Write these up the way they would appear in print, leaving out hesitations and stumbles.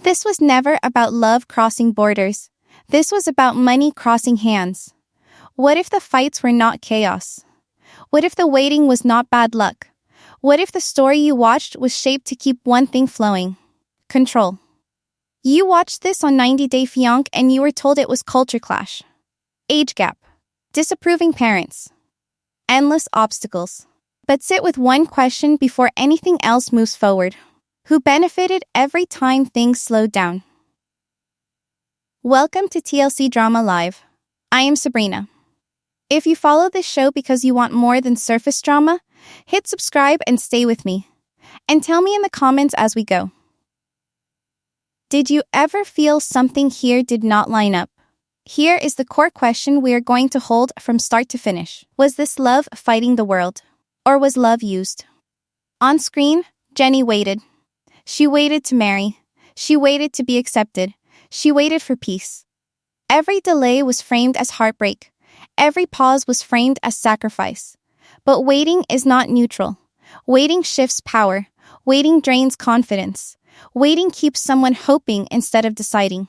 This was never about love crossing borders. This was about money crossing hands. What if the fights were not chaos? What if the waiting was not bad luck? What if the story you watched was shaped to keep one thing flowing? Control. You watched this on 90 Day Fiancé and you were told it was culture clash. Age gap. Disapproving parents. Endless obstacles. But sit with one question before anything else moves forward. Who benefited every time things slowed down? Welcome to TLC Drama Live. I am Sabrina. If you follow this show because you want more than surface drama, hit subscribe and stay with me. And tell me in the comments as we go. Did you ever feel something here did not line up? Here is the core question we are going to hold from start to finish. Was this love fighting the world? Or was love used? On screen, Jenny waited. She waited to marry. She waited to be accepted. She waited for peace. Every delay was framed as heartbreak. Every pause was framed as sacrifice. But waiting is not neutral. Waiting shifts power. Waiting drains confidence. Waiting keeps someone hoping instead of deciding.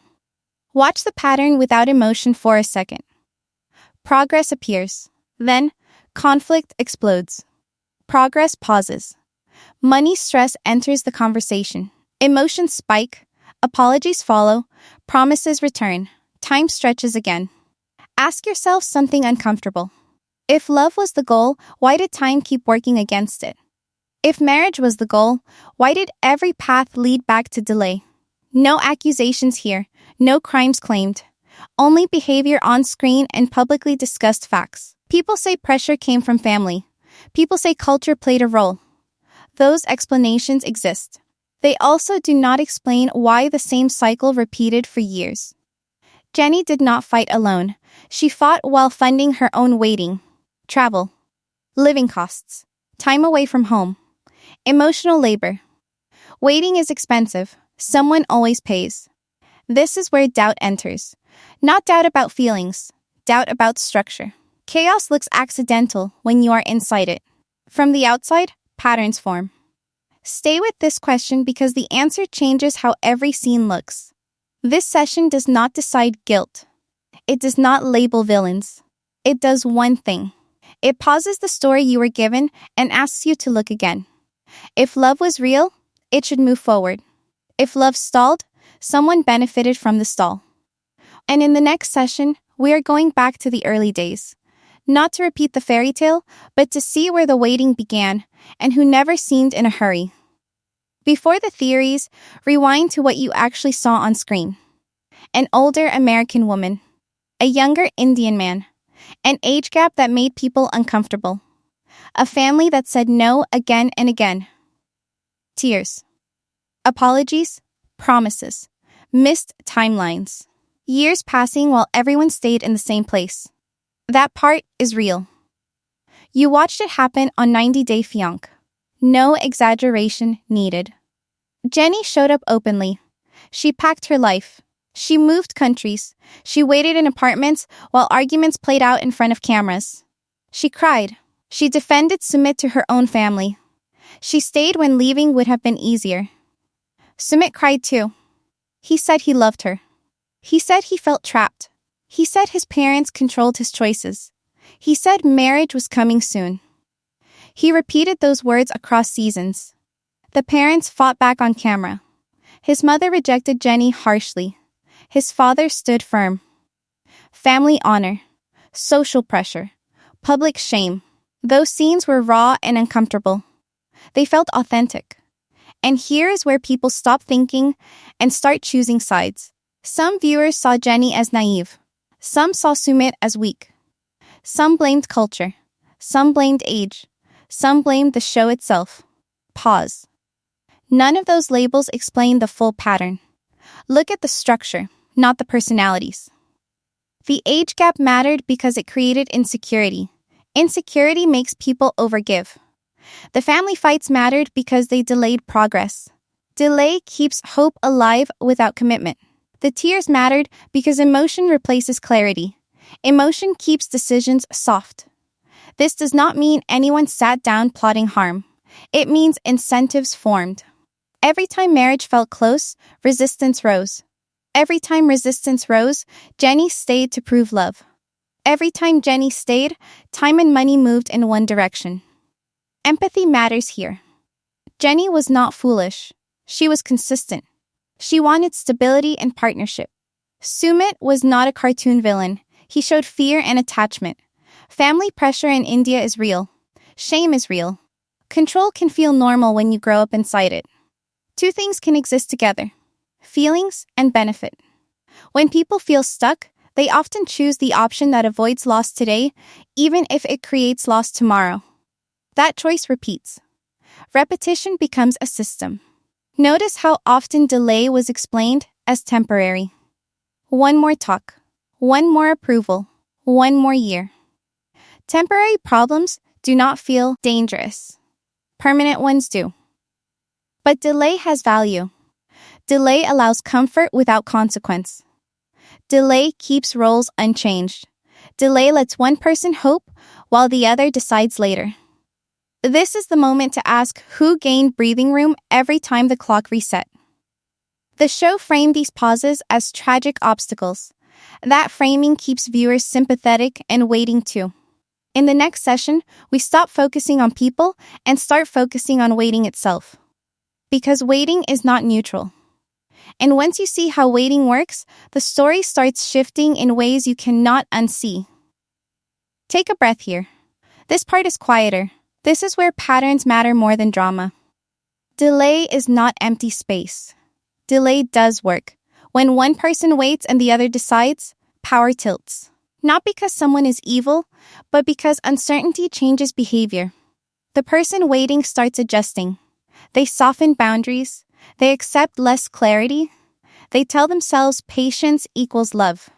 Watch the pattern without emotion for a second. Progress appears. Then, conflict explodes. Progress pauses. Money stress enters the conversation. Emotions spike. Apologies follow. Promises return. Time stretches again. Ask yourself something uncomfortable. If love was the goal, why did time keep working against it? If marriage was the goal, why did every path lead back to delay? No accusations here, no crimes claimed. Only behavior on screen and publicly discussed facts. People say pressure came from family. People say culture played a role. Those explanations exist. They also do not explain why the same cycle repeated for years. Jenny did not fight alone. She fought while funding her own waiting, travel, living costs, time away from home, emotional labor. Waiting is expensive. Someone always pays. This is where doubt enters. Not doubt about feelings, doubt about structure. Chaos looks accidental when you are inside it. From the outside, patterns form. Stay with this question because the answer changes how every scene looks. This session does not decide guilt. It does not label villains. It does one thing. It pauses the story you were given and asks you to look again. If love was real, it should move forward. If love stalled, someone benefited from the stall. And in the next session, we are going back to the early days. Not to repeat the fairy tale, but to see where the waiting began and who never seemed in a hurry. Before the theories, rewind to what you actually saw on screen. An older American woman. A younger Indian man. An age gap that made people uncomfortable. A family that said no again and again. Tears. Apologies. Promises. Missed timelines. Years passing while everyone stayed in the same place. That part is real. You watched it happen on 90 Day Fiancé. No exaggeration needed. Jenny showed up openly. She packed her life. She moved countries. She waited in apartments while arguments played out in front of cameras. She cried. She defended Sumit to her own family. She stayed when leaving would have been easier. Sumit cried too. He said he loved her. He said he felt trapped. He said his parents controlled his choices. He said marriage was coming soon. He repeated those words across seasons. The parents fought back on camera. His mother rejected Jenny harshly. His father stood firm. Family honor, social pressure, public shame. Those scenes were raw and uncomfortable. They felt authentic. And here is where people stop thinking and start choosing sides. Some viewers saw Jenny as naive. Some saw Sumit as weak. Some blamed culture. Some blamed age. Some blamed the show itself. Pause. None of those labels explain the full pattern. Look at the structure, not the personalities. The age gap mattered because it created insecurity. Insecurity makes people overgive. The family fights mattered because they delayed progress. Delay keeps hope alive without commitment. The tears mattered because emotion replaces clarity. Emotion keeps decisions soft. This does not mean anyone sat down plotting harm. It means incentives formed. Every time marriage felt close, resistance rose. Every time resistance rose, Jenny stayed to prove love. Every time Jenny stayed, time and money moved in one direction. Empathy matters here. Jenny was not foolish. She was consistent. She wanted stability and partnership. Sumit was not a cartoon villain. He showed fear and attachment. Family pressure in India is real. Shame is real. Control can feel normal when you grow up inside it. Two things can exist together: feelings and benefit. When people feel stuck, they often choose the option that avoids loss today, even if it creates loss tomorrow. That choice repeats. Repetition becomes a system. Notice how often delay was explained as temporary. One more talk, one more approval, one more year. Temporary problems do not feel dangerous. Permanent ones do. But delay has value. Delay allows comfort without consequence. Delay keeps roles unchanged. Delay lets one person hope while the other decides later. This is the moment to ask who gained breathing room every time the clock reset. The show framed these pauses as tragic obstacles. That framing keeps viewers sympathetic and waiting too. In the next session, we stop focusing on people and start focusing on waiting itself. Because waiting is not neutral. And once you see how waiting works, the story starts shifting in ways you cannot unsee. Take a breath here. This part is quieter. This is where patterns matter more than drama. Delay is not empty space. Delay does work. When one person waits and the other decides, power tilts. Not because someone is evil, but because uncertainty changes behavior. The person waiting starts adjusting. They soften boundaries. They accept less clarity. They tell themselves patience equals love.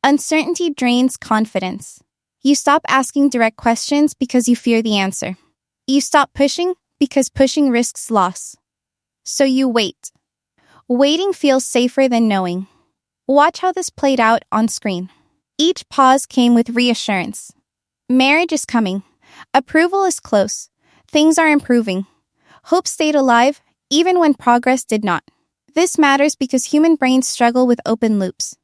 Uncertainty drains confidence. You stop asking direct questions because you fear the answer. You stop pushing because pushing risks loss. So you wait. Waiting feels safer than knowing. Watch how this played out on screen. Each pause came with reassurance. Marriage is coming. Approval is close. Things are improving. Hope stayed alive, even when progress did not. This matters because human brains struggle with open loops.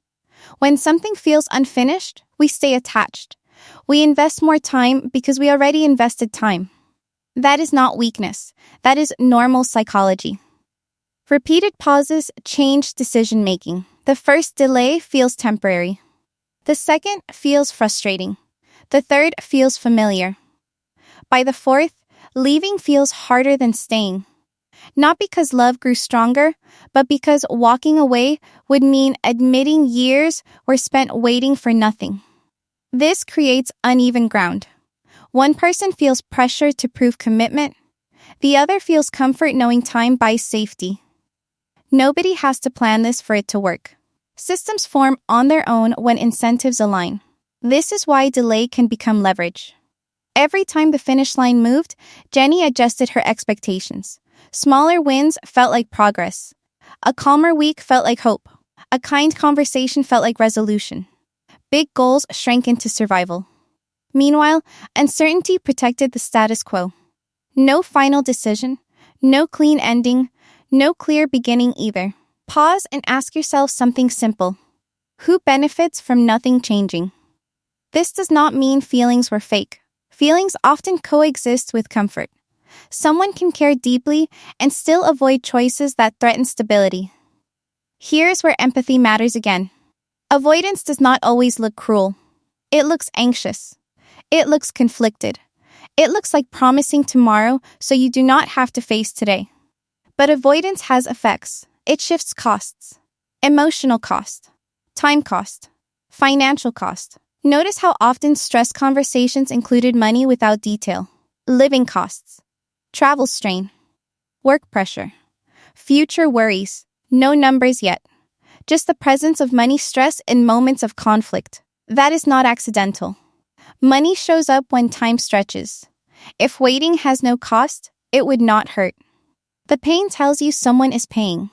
When something feels unfinished, we stay attached. We invest more time because we already invested time. That is not weakness. That is normal psychology. Repeated pauses change decision-making. The first delay feels temporary. The second feels frustrating. The third feels familiar. By the fourth, leaving feels harder than staying. Not because love grew stronger, but because walking away would mean admitting years were spent waiting for nothing. This creates uneven ground. One person feels pressure to prove commitment. The other feels comfort knowing time buys safety. Nobody has to plan this for it to work. Systems form on their own when incentives align. This is why delay can become leverage. Every time the finish line moved, Jenny adjusted her expectations. Smaller wins felt like progress. A calmer week felt like hope. A kind conversation felt like resolution. Big goals shrank into survival. Meanwhile, uncertainty protected the status quo. No final decision, no clean ending, no clear beginning either. Pause and ask yourself something simple. Who benefits from nothing changing? This does not mean feelings were fake. Feelings often coexist with comfort. Someone can care deeply and still avoid choices that threaten stability. Here's where empathy matters again. Avoidance does not always look cruel. It looks anxious. It looks conflicted. It looks like promising tomorrow so you do not have to face today. But avoidance has effects. It shifts costs. Emotional cost. Time cost. Financial cost. Notice how often stress conversations included money without detail. Living costs. Travel strain. Work pressure. Future worries. No numbers yet. Just the presence of money stress in moments of conflict. That is not accidental. Money shows up when time stretches. If waiting has no cost, it would not hurt. The pain tells you someone is paying.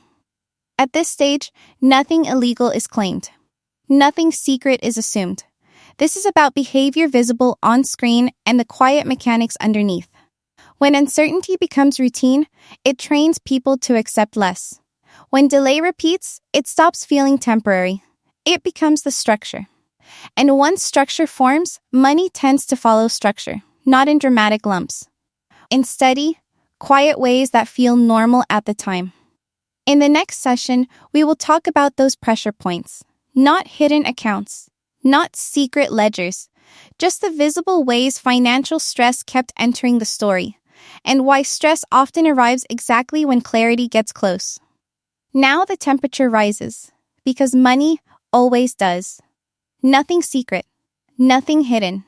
At this stage, nothing illegal is claimed. Nothing secret is assumed. This is about behavior visible on screen and the quiet mechanics underneath. When uncertainty becomes routine, it trains people to accept less. When delay repeats, it stops feeling temporary. It becomes the structure. And once structure forms, money tends to follow structure, not in dramatic lumps. In steady, quiet ways that feel normal at the time. In the next session, we will talk about those pressure points, not hidden accounts, not secret ledgers, just the visible ways financial stress kept entering the story, and why stress often arrives exactly when clarity gets close. Now the temperature rises, because money always does. Nothing secret, nothing hidden,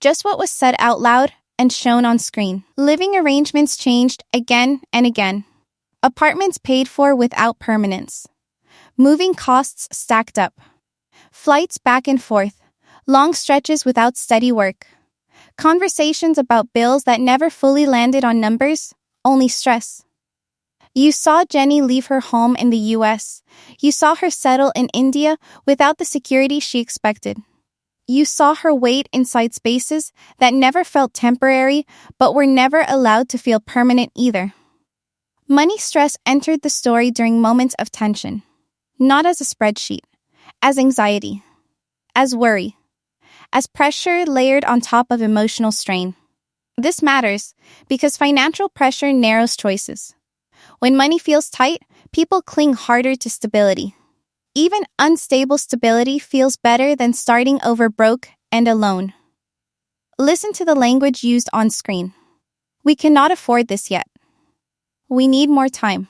just what was said out loud and shown on screen. Living arrangements changed again and again. Apartments paid for without permanence. Moving costs stacked up. Flights back and forth. Long stretches without steady work. Conversations about bills that never fully landed on numbers, only stress. You saw Jenny leave her home in the US. You saw her settle in India without the security she expected. You saw her wait inside spaces that never felt temporary but were never allowed to feel permanent either. Money stress entered the story during moments of tension, not as a spreadsheet, as anxiety, as worry, as pressure layered on top of emotional strain. This matters because financial pressure narrows choices. When money feels tight, people cling harder to stability. Even unstable stability feels better than starting over broke and alone. Listen to the language used on screen. We cannot afford this yet. We need more time.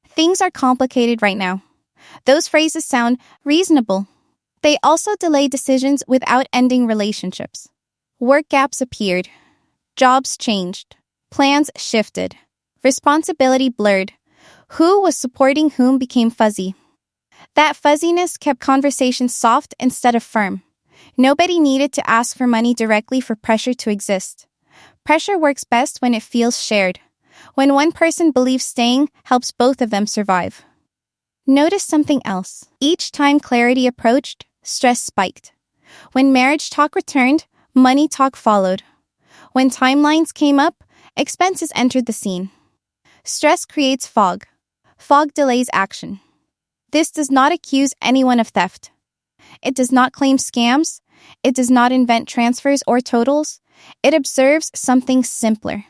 Things are complicated right now. Those phrases sound reasonable. They also delay decisions without ending relationships. Work gaps appeared. Jobs changed. Plans shifted. Responsibility blurred. Who was supporting whom became fuzzy. That fuzziness kept conversations soft instead of firm. Nobody needed to ask for money directly for pressure to exist. Pressure works best when it feels shared. When one person believes staying helps both of them survive. Notice something else. Each time clarity approached, stress spiked. When marriage talk returned, money talk followed. When timelines came up, expenses entered the scene. Stress creates fog. Fog delays action. This does not accuse anyone of theft. It does not claim scams. It does not invent transfers or totals. It observes something simpler.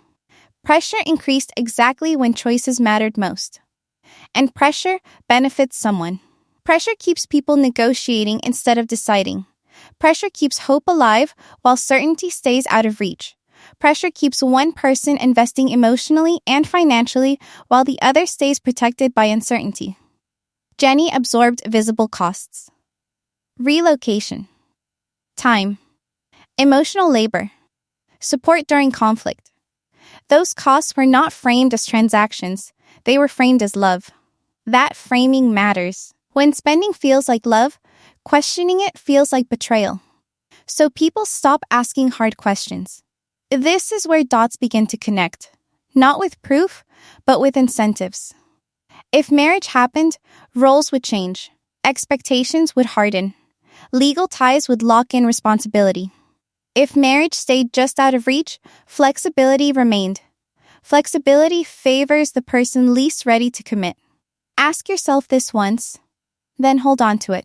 Pressure increased exactly when choices mattered most. And pressure benefits someone. Pressure keeps people negotiating instead of deciding. Pressure keeps hope alive while certainty stays out of reach. Pressure keeps one person investing emotionally and financially while the other stays protected by uncertainty. Jenny absorbed visible costs. Relocation. Time. Emotional labor. Support during conflict. Those costs were not framed as transactions. They were framed as love. That framing matters. When spending feels like love, questioning it feels like betrayal. So people stop asking hard questions. This is where dots begin to connect. Not with proof, but with incentives. If marriage happened, roles would change. Expectations would harden. Legal ties would lock in responsibility. If marriage stayed just out of reach, flexibility remained. Flexibility favors the person least ready to commit. Ask yourself this once, then hold on to it.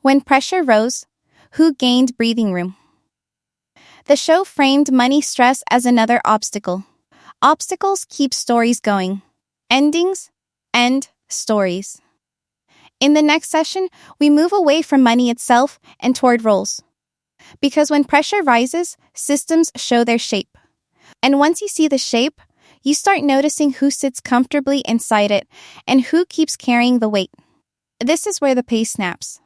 When pressure rose, who gained breathing room? The show framed money stress as another obstacle. Obstacles keep stories going. Endings end stories. In the next session, we move away from money itself and toward roles. Because when pressure rises, systems show their shape. And once you see the shape, you start noticing who sits comfortably inside it and who keeps carrying the weight. This is where the pace snaps.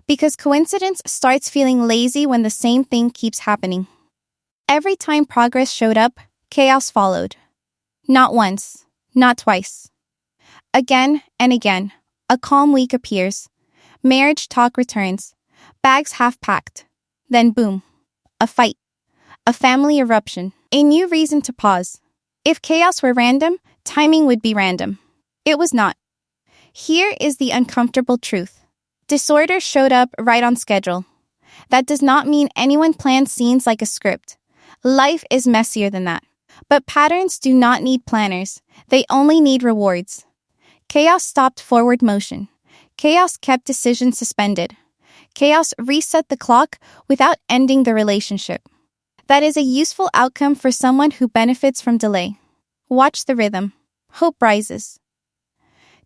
Because coincidence starts feeling lazy when the same thing keeps happening. Every time progress showed up, chaos followed. Not once, not twice. Again and again, a calm week appears. Marriage talk returns. Bags half packed. Then boom, a fight. A family eruption. A new reason to pause. If chaos were random, timing would be random. It was not. Here is the uncomfortable truth. Disorder showed up right on schedule. That does not mean anyone planned scenes like a script. Life is messier than that. But patterns do not need planners. They only need rewards. Chaos stopped forward motion. Chaos kept decisions suspended. Chaos reset the clock without ending the relationship. That is a useful outcome for someone who benefits from delay. Watch the rhythm. Hope rises.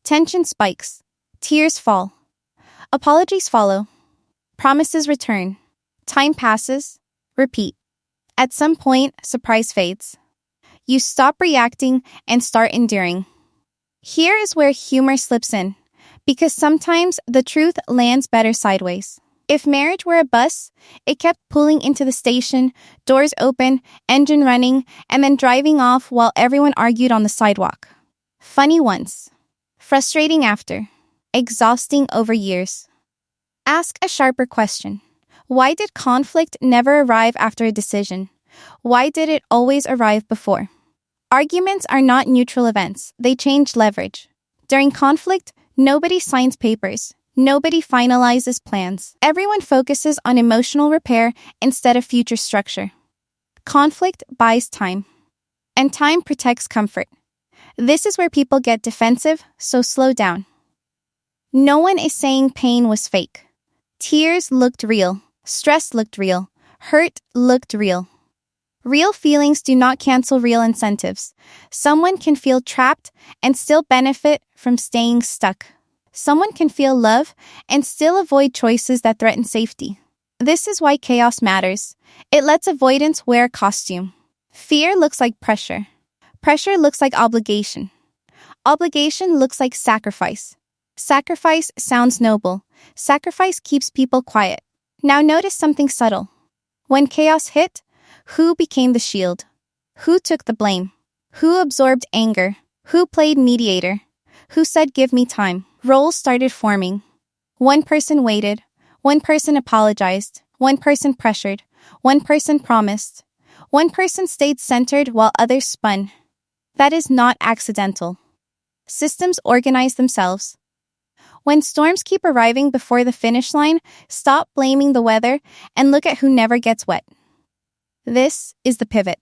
Tension spikes. Tears fall. Apologies follow. Promises return. Time passes. Repeat. At some point, surprise fades. You stop reacting and start enduring. Here is where humor slips in, because sometimes the truth lands better sideways. If marriage were a bus, it kept pulling into the station, doors open, engine running, and then driving off while everyone argued on the sidewalk. Funny once. Frustrating after. Exhausting over years. Ask a sharper question. Why did conflict never arrive after a decision? Why did it always arrive before? Arguments are not neutral events. They change leverage. During conflict, nobody signs papers. Nobody finalizes plans. Everyone focuses on emotional repair instead of future structure. Conflict buys time. And time protects comfort. This is where people get defensive, so slow down. No one is saying pain was fake. Tears looked real. Stress looked real. Hurt looked real. Real feelings do not cancel real incentives. Someone can feel trapped and still benefit from staying stuck. Someone can feel love and still avoid choices that threaten safety. This is why chaos matters. It lets avoidance wear a costume. Fear looks like pressure. Pressure looks like obligation. Obligation looks like sacrifice. Sacrifice sounds noble. Sacrifice keeps people quiet. Now notice something subtle. When chaos hit, who became the shield? Who took the blame? Who absorbed anger? Who played mediator? Who said, "Give me time"? Roles started forming. One person waited. One person apologized. One person pressured. One person promised. One person stayed centered while others spun. That is not accidental. Systems organize themselves. When storms keep arriving before the finish line, stop blaming the weather and look at who never gets wet. This is the pivot.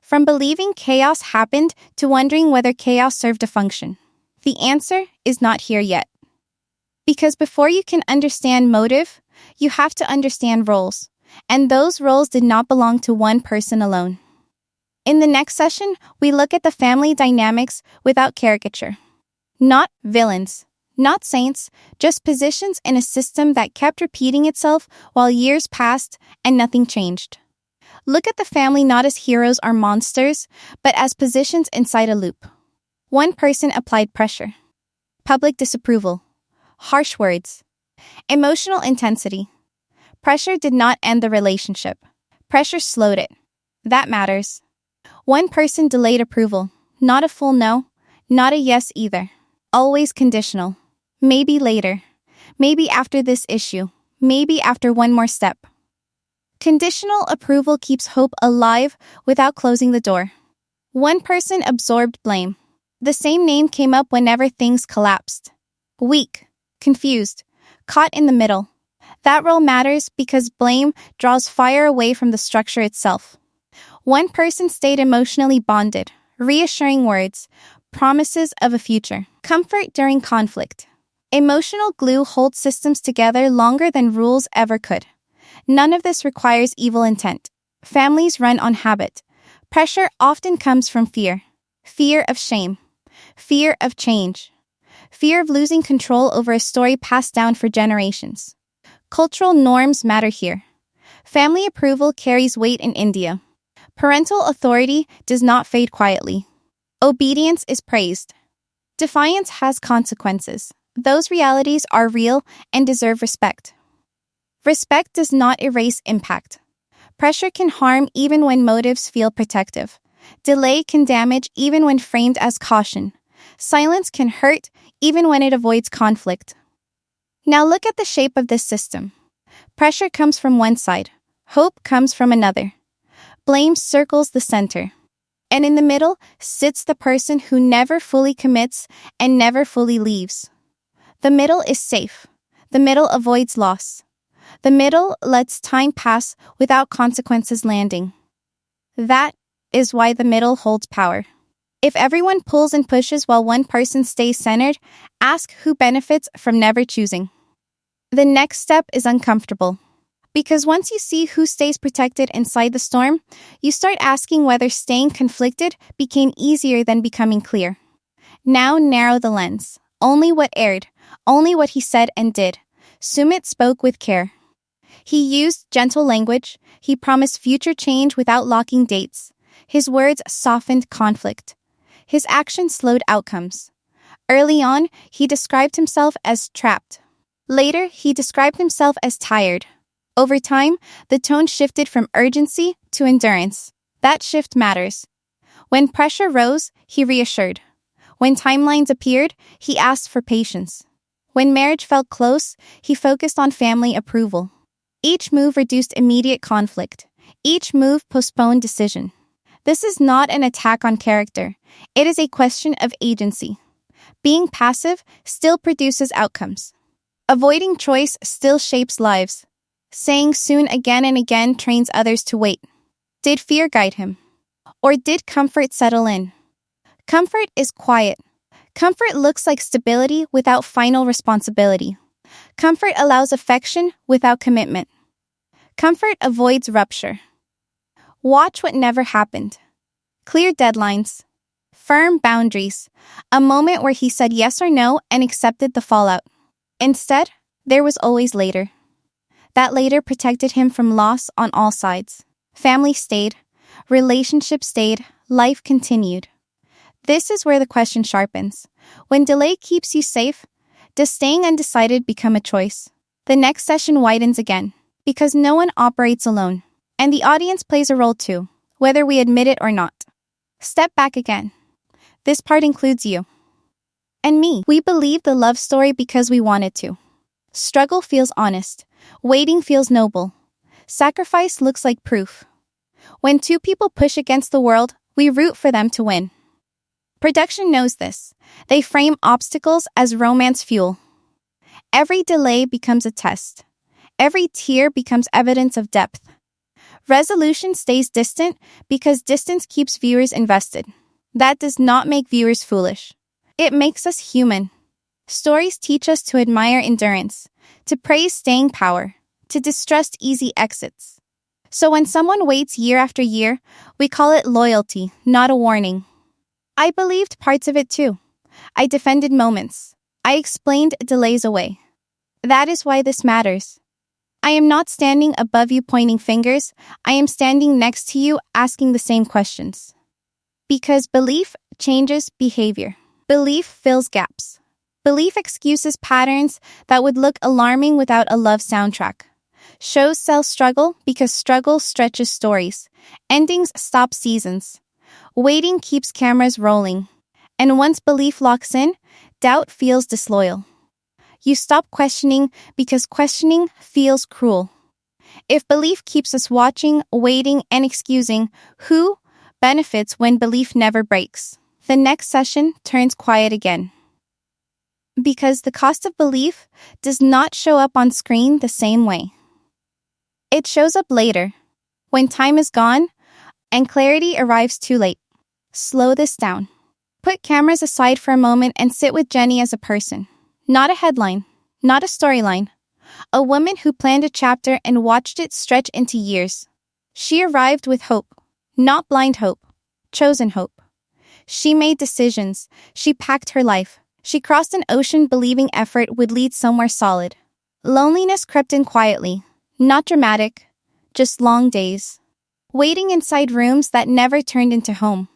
From believing chaos happened to wondering whether chaos served a function. The answer is not here yet. Because before you can understand motive, you have to understand roles. And those roles did not belong to one person alone. In the next session, we look at the family dynamics without caricature. Not villains, not saints, just positions in a system that kept repeating itself while years passed and nothing changed. Look at the family not as heroes or monsters, but as positions inside a loop. One person applied pressure. Public disapproval. Harsh words. Emotional intensity. Pressure did not end the relationship. Pressure slowed it. That matters. One person delayed approval. Not a full no, not a yes either. Always conditional. Maybe later. Maybe after this issue. Maybe after one more step. Conditional approval keeps hope alive without closing the door. One person absorbed blame. The same name came up whenever things collapsed. Weak, confused, caught in the middle. That role matters because blame draws fire away from the structure itself. One person stayed emotionally bonded, reassuring words, promises of a future. Comfort during conflict. Emotional glue holds systems together longer than rules ever could. None of this requires evil intent. Families run on habit. Pressure often comes from fear. Fear of shame. Fear of change. Fear of losing control over a story passed down for generations. Cultural norms matter here. Family approval carries weight in India. Parental authority does not fade quietly. Obedience is praised. Defiance has consequences. Those realities are real and deserve respect. Respect does not erase impact. Pressure can harm even when motives feel protective. Delay can damage even when framed as caution. Silence can hurt even when it avoids conflict. Now look at the shape of this system. Pressure comes from one side. Hope comes from another. Blame circles the center. And in the middle sits the person who never fully commits and never fully leaves. The middle is safe. The middle avoids loss. The middle lets time pass without consequences landing. That is why the middle holds power. If everyone pulls and pushes while one person stays centered, ask who benefits from never choosing. The next step is uncomfortable. Because once you see who stays protected inside the storm, you start asking whether staying conflicted became easier than becoming clear. Now narrow the lens. Only what aired, only what he said and did. Sumit spoke with care. He used gentle language. He promised future change without locking dates. His words softened conflict. His actions slowed outcomes. Early on, he described himself as trapped. Later, he described himself as tired. Over time, the tone shifted from urgency to endurance. That shift matters. When pressure rose, he reassured. When timelines appeared, he asked for patience. When marriage felt close, he focused on family approval. Each move reduced immediate conflict. Each move postponed decision. This is not an attack on character. It is a question of agency. Being passive still produces outcomes. Avoiding choice still shapes lives. Saying soon again and again trains others to wait. Did fear guide him? Or did comfort settle in? Comfort is quiet. Comfort looks like stability without final responsibility. Comfort allows affection without commitment. Comfort avoids rupture. Watch what never happened. Clear deadlines. Firm boundaries. A moment where he said yes or no and accepted the fallout. Instead, there was always later. That later protected him from loss on all sides. Family stayed. Relationship stayed. Life continued. This is where the question sharpens. When delay keeps you safe, does staying undecided become a choice? The next session widens again, because no one operates alone. And the audience plays a role too, whether we admit it or not. Step back again. This part includes you. And me. We believe the love story because we wanted to. Struggle feels honest. Waiting feels noble. Sacrifice looks like proof. When two people push against the world, we root for them to win. Production knows this. They frame obstacles as romance fuel. Every delay becomes a test. Every tear becomes evidence of depth. Resolution stays distant because distance keeps viewers invested. That does not make viewers foolish. It makes us human. Stories teach us to admire endurance, to praise staying power, to distrust easy exits. So when someone waits year after year, we call it loyalty, not a warning. I believed parts of it too. I defended moments. I explained delays away. That is why this matters. I am not standing above you pointing fingers. I am standing next to you asking the same questions. Because belief changes behavior. Belief fills gaps. Belief excuses patterns that would look alarming without a love soundtrack. Shows sell struggle because struggle stretches stories. Endings stop seasons. Waiting keeps cameras rolling. And once belief locks in, doubt feels disloyal. You stop questioning because questioning feels cruel. If belief keeps us watching, waiting, and excusing, who benefits when belief never breaks? The next session turns quiet again. Because the cost of belief does not show up on screen the same way. It shows up later, when time is gone and clarity arrives too late. Slow this down. Put cameras aside for a moment and sit with Jenny as a person. Not a headline, not a storyline. A woman who planned a chapter and watched it stretch into years. She arrived with hope, not blind hope, chosen hope. She made decisions. She packed her life. She crossed an ocean believing effort would lead somewhere solid. Loneliness crept in quietly, not dramatic, just long days. Waiting inside rooms that never turned into home.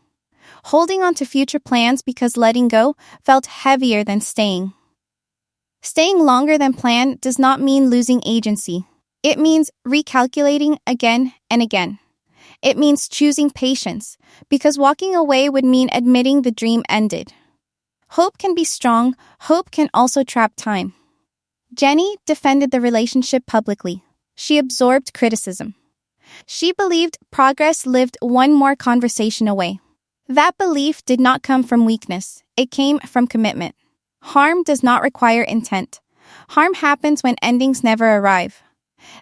Holding on to future plans because letting go felt heavier than staying. Staying longer than planned does not mean losing agency. It means recalculating again and again. It means choosing patience, because walking away would mean admitting the dream ended. Hope can be strong, hope can also trap time. Jenny defended the relationship publicly. She absorbed criticism. She believed progress lived one more conversation away. That belief did not come from weakness, it came from commitment. Harm does not require intent. Harm happens when endings never arrive.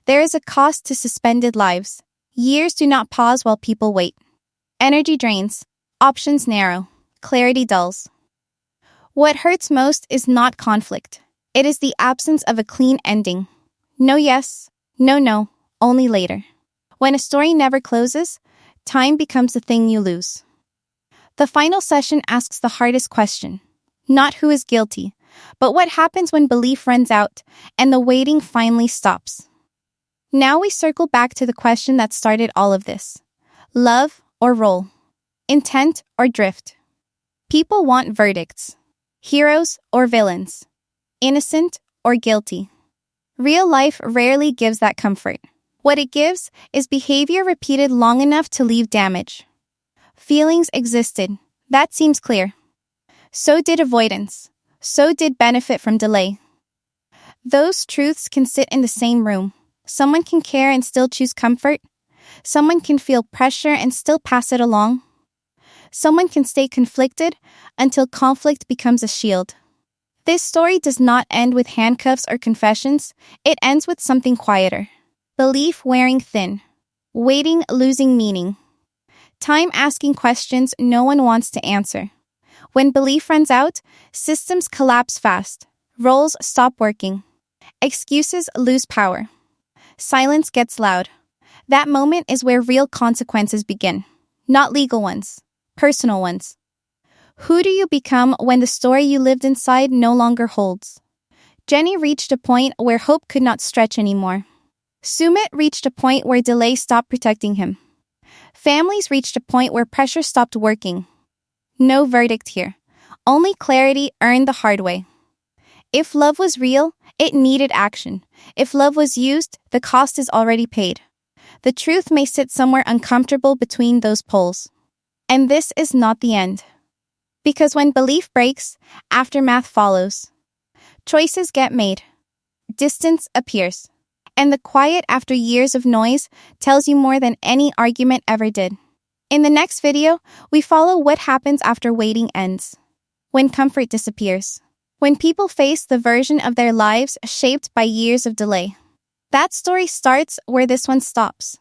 There is a cost to suspended lives. Years do not pause while people wait. Energy drains. Options narrow. Clarity dulls. What hurts most is not conflict. It is the absence of a clean ending. No yes, no no, only later. When a story never closes, time becomes the thing you lose. The final session asks the hardest question. Not who is guilty, but what happens when belief runs out and the waiting finally stops. Now we circle back to the question that started all of this. Love or role? Intent or drift? People want verdicts. Heroes or villains? Innocent or guilty? Real life rarely gives that comfort. What it gives is behavior repeated long enough to leave damage. Feelings existed. That seems clear. So did avoidance. So did benefit from delay. Those truths can sit in the same room. Someone can care and still choose comfort. Someone can feel pressure and still pass it along. Someone can stay conflicted until conflict becomes a shield. This story does not end with handcuffs or confessions. It ends with something quieter. Belief wearing thin. Waiting losing meaning. Time asking questions no one wants to answer. When belief runs out, systems collapse fast. Roles stop working. Excuses lose power. Silence gets loud. That moment is where real consequences begin. Not legal ones. Personal ones. Who do you become when the story you lived inside no longer holds? Jenny reached a point where hope could not stretch anymore. Sumit reached a point where delay stopped protecting him. Families reached a point where pressure stopped working. No verdict here. Only clarity earned the hard way. If love was real, it needed action. If love was used, the cost is already paid. The truth may sit somewhere uncomfortable between those poles. And this is not the end. Because when belief breaks, aftermath follows. Choices get made. Distance appears. And the quiet after years of noise tells you more than any argument ever did. In the next video, we follow what happens after waiting ends. When comfort disappears. When people face the version of their lives shaped by years of delay. That story starts where this one stops.